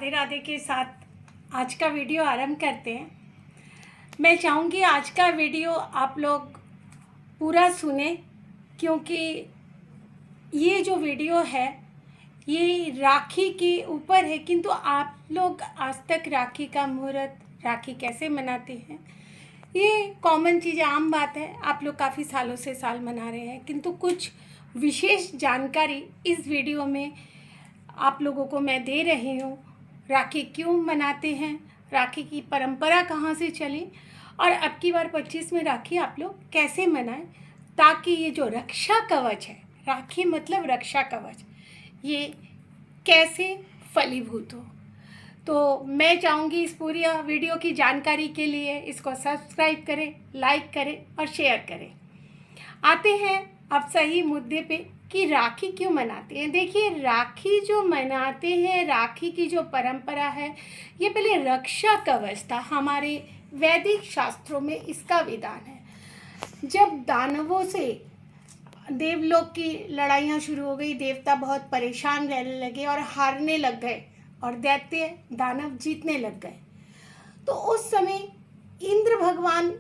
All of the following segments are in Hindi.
राधे राधे के साथ आज का वीडियो आरंभ करते हैं। मैं चाहूँगी आज का वीडियो आप लोग पूरा सुने, क्योंकि ये जो वीडियो है ये राखी के ऊपर है। किंतु आप लोग आज तक राखी का मुहूर्त, राखी कैसे मनाते हैं, ये कॉमन चीज़, आम बात है। आप लोग काफ़ी सालों से साल मना रहे हैं, किंतु कुछ विशेष जानकारी इस वीडियो में आप लोगों को मैं दे रही हूँ। राखी क्यों मनाते हैं, राखी की परंपरा कहाँ से चली, और अब की बार 25 में राखी आप लोग कैसे मनाएं, ताकि ये जो रक्षा कवच है, राखी मतलब रक्षा कवच, ये कैसे फलीभूत हो। तो मैं चाहूँगी इस पूरी वीडियो की जानकारी के लिए इसको सब्सक्राइब करें, लाइक करें और शेयर करें। आते हैं अब सही मुद्दे पे कि राखी क्यों मनाते हैं। देखिए, राखी जो मनाते हैं, राखी की जो परंपरा है, ये पहले रक्षा कवच था। हमारे वैदिक शास्त्रों में इसका विधान है। जब दानवों से देवलोक की लड़ाइयाँ शुरू हो गई, देवता बहुत परेशान रहने लगे और हारने लग गए, और दैत्य दानव जीतने लग गए। तो उस समय इंद्र भगवान,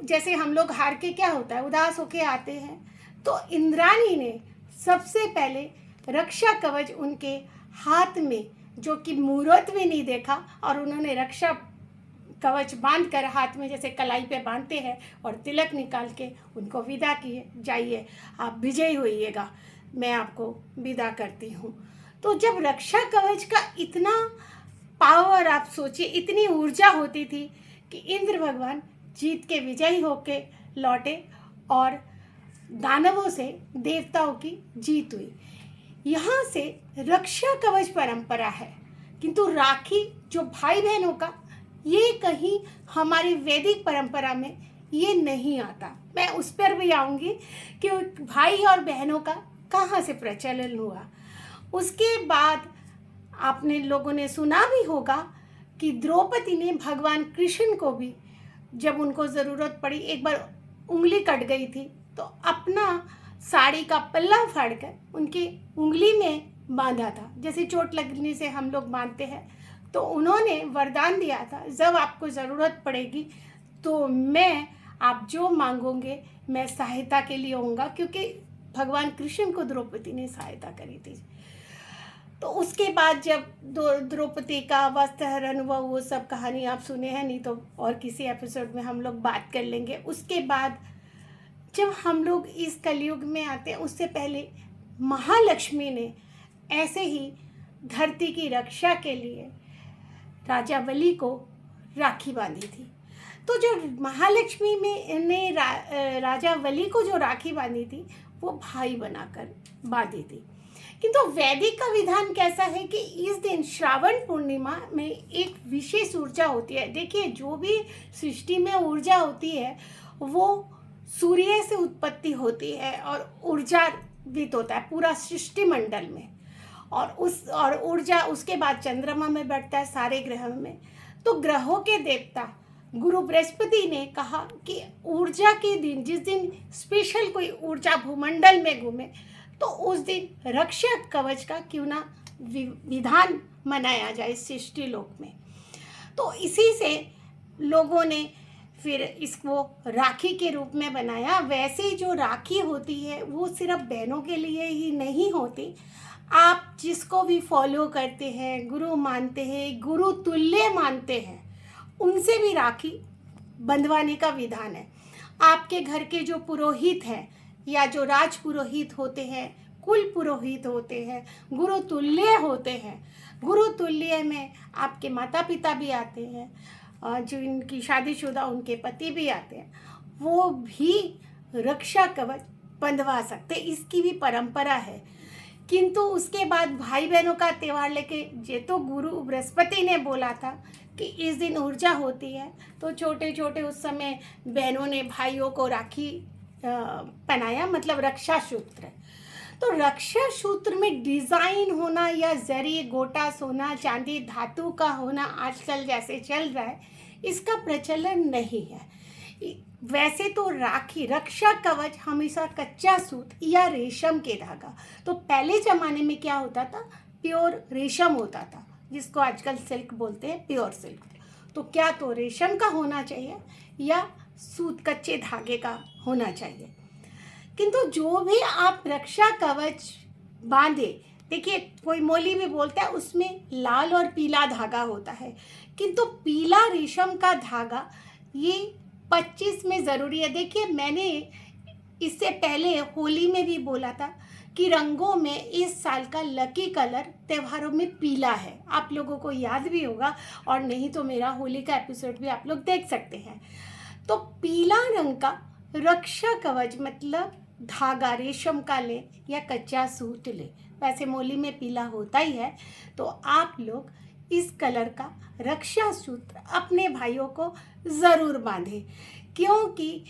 जैसे हम लोग हार के क्या होता है, उदास होके आते हैं, तो इंद्राणी ने सबसे पहले रक्षा कवच उनके हाथ में, जो कि मुहूर्त भी नहीं देखा, और उन्होंने रक्षा कवच बांध कर हाथ में जैसे कलाई पे बांधते हैं और तिलक निकाल के उनको विदा किए, जाइए आप विजयी होइएगा, मैं आपको विदा करती हूँ। तो जब रक्षा कवच का इतना पावर, आप सोचिए, इतनी ऊर्जा होती थी कि इंद्र भगवान जीत के विजयी होके लौटे और दानवों से देवताओं की जीत हुई। यहाँ से रक्षा कवच परंपरा है। किंतु राखी जो भाई बहनों का, ये कहीं हमारी वैदिक परंपरा में ये नहीं आता। मैं उस पर भी आऊँगी कि भाई और बहनों का कहाँ से प्रचलन हुआ। उसके बाद आपने लोगों ने सुना भी होगा कि द्रौपदी ने भगवान कृष्ण को भी, जब उनको ज़रूरत पड़ी, एक बार उंगली कट गई थी, तो अपना साड़ी का पल्ला फाड़कर उनकी उंगली में बांधा था, जैसे चोट लगने से हम लोग बांधते हैं। तो उन्होंने वरदान दिया था, जब आपको ज़रूरत पड़ेगी तो मैं, आप जो मांगोगे मैं सहायता के लिए होऊंगा, क्योंकि भगवान कृष्ण को द्रौपदी ने सहायता करी थी। तो उसके बाद जब द्रौपदी का वस्त्रहरण हुआ, वो सब कहानी आप सुने हैं, नहीं तो और किसी एपिसोड में हम लोग बात कर लेंगे। उसके बाद जब हम लोग इस कलयुग में आते हैं, उससे पहले महालक्ष्मी ने ऐसे ही धरती की रक्षा के लिए राजा बलि को राखी बांधी थी। तो जो महालक्ष्मी ने राजा बलि को जो राखी बांधी थी, वो भाई बनाकर बांधी थी। किंतु वैदिक का विधान कैसा है कि इस दिन श्रावण पूर्णिमा में एक विशेष ऊर्जा होती है। देखिए, जो भी सृष्टि में ऊर्जा होती है वो सूर्य से उत्पत्ति होती है और ऊर्जावित होता है पूरा सृष्टि मंडल में, और ऊर्जा उसके बाद चंद्रमा में बढ़ता है, सारे ग्रहों में। तो ग्रहों के देवता गुरु बृहस्पति ने कहा कि ऊर्जा के दिन, जिस दिन स्पेशल कोई ऊर्जा भूमंडल में घूमे, तो उस दिन रक्षा कवच का क्यों ना विधान मनाया जाए सृष्टि लोक में। तो इसी से लोगों ने फिर इसको राखी के रूप में बनाया। वैसे जो राखी होती है वो सिर्फ बहनों के लिए ही नहीं होती। आप जिसको भी फॉलो करते हैं, गुरु मानते हैं, गुरु तुल्य मानते हैं, उनसे भी राखी बंधवाने का विधान है। आपके घर के जो पुरोहित हैं, या जो राज पुरोहित होते हैं, कुल पुरोहित होते हैं, गुरु तुल्य होते हैं। गुरु तुल्य में आपके माता पिता भी आते हैं, जो इनकी शादीशुदा उनके पति भी आते हैं, वो भी रक्षा कवच बंधवा सकते, इसकी भी परंपरा है। किंतु उसके बाद भाई बहनों का त्यौहार लेके, ये तो गुरु बृहस्पति ने बोला था कि इस दिन ऊर्जा होती है, तो छोटे छोटे उस समय बहनों ने भाइयों को राखी पहनाया, मतलब रक्षा सूत्र। तो रक्षा सूत्र में डिज़ाइन होना या जरी, गोटा, सोना, चांदी, धातु का होना आजकल जैसे चल रहा है, इसका प्रचलन नहीं है। वैसे तो राखी, रक्षा कवच हमेशा कच्चा सूत या रेशम के धागा, तो पहले ज़माने में क्या होता था, प्योर रेशम होता था, जिसको आजकल सिल्क बोलते हैं, प्योर सिल्क। तो क्या तो रेशम का होना चाहिए या सूत कच्चे धागे का होना चाहिए। किंतु जो भी आप रक्षा कवच बांधे, देखिए कोई मौली भी बोलता है उसमें लाल और पीला धागा होता है, किंतु पीला रेशम का धागा ये 25 में ज़रूरी है। देखिए मैंने इससे पहले होली में भी बोला था कि रंगों में इस साल का लकी कलर त्योहारों में पीला है, आप लोगों को याद भी होगा, और नहीं तो मेरा होली का एपिसोड भी आप लोग देख सकते हैं। तो पीला रंग का रक्षा कवच मतलब धागा रेशम का ले या कच्चा सूत ले, वैसे मोली में पीला होता ही है, तो आप लोग इस कलर का रक्षा सूत्र अपने भाइयों को ज़रूर बांधें, क्योंकि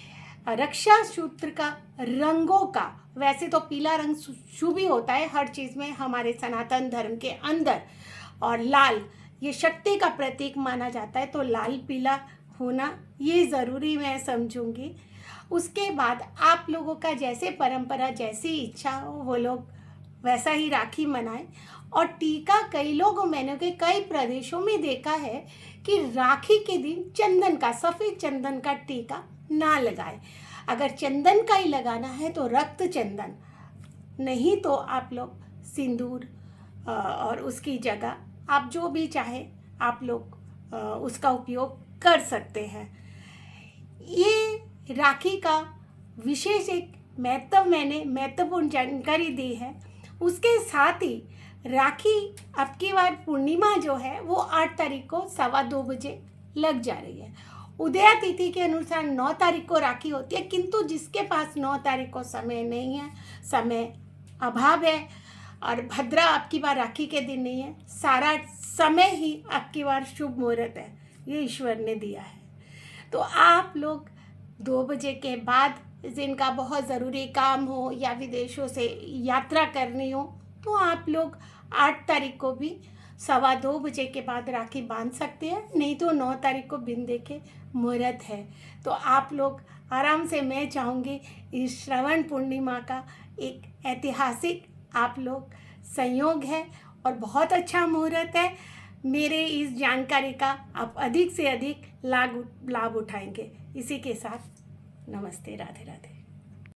रक्षा सूत्र का रंगों का, वैसे तो पीला रंग शुभ ही होता है हर चीज़ में हमारे सनातन धर्म के अंदर, और लाल ये शक्ति का प्रतीक माना जाता है, तो लाल पीला होना ये ज़रूरी मैं समझूंगी। उसके बाद आप लोगों का जैसे परंपरा, जैसी इच्छा हो, वो लोग वैसा ही राखी मनाएं। और टीका कई लोगों, मैंने के कई प्रदेशों में देखा है कि राखी के दिन चंदन का, सफ़ेद चंदन का टीका ना लगाए। अगर चंदन का ही लगाना है तो रक्त चंदन, नहीं तो आप लोग सिंदूर और उसकी जगह आप जो भी चाहे आप लोग उसका उपयोग कर सकते हैं। ये राखी का विशेष एक मैंने महत्वपूर्ण जानकारी दी है। उसके साथ ही राखी अब की बार पूर्णिमा जो है वो 8 तारीख को 2:15 बजे लग जा रही है। उदया तिथि के अनुसार 9 तारीख को राखी होती है, किंतु जिसके पास 9 तारीख को समय नहीं है, समय अभाव है, और भद्रा अब की बार राखी के दिन नहीं है, सारा समय ही अब की बार शुभ मुहूर्त है, ये ईश्वर ने दिया है। तो आप लोग 2 बजे के बाद, जिनका बहुत ज़रूरी काम हो या विदेशों से यात्रा करनी हो, तो आप लोग 8 तारीख को भी 2:15 बजे के बाद राखी बांध सकते हैं, नहीं तो 9 तारीख को बिन देखे मुहूर्त है। तो आप लोग आराम से, मैं चाहूँगी इस श्रवण पूर्णिमा का एक ऐतिहासिक आप लोग संयोग है और बहुत अच्छा मुहूर्त है। मेरे इस जानकारी का आप अधिक से अधिक लाभ उठाएंगे। इसी के साथ नमस्ते, राधे राधे।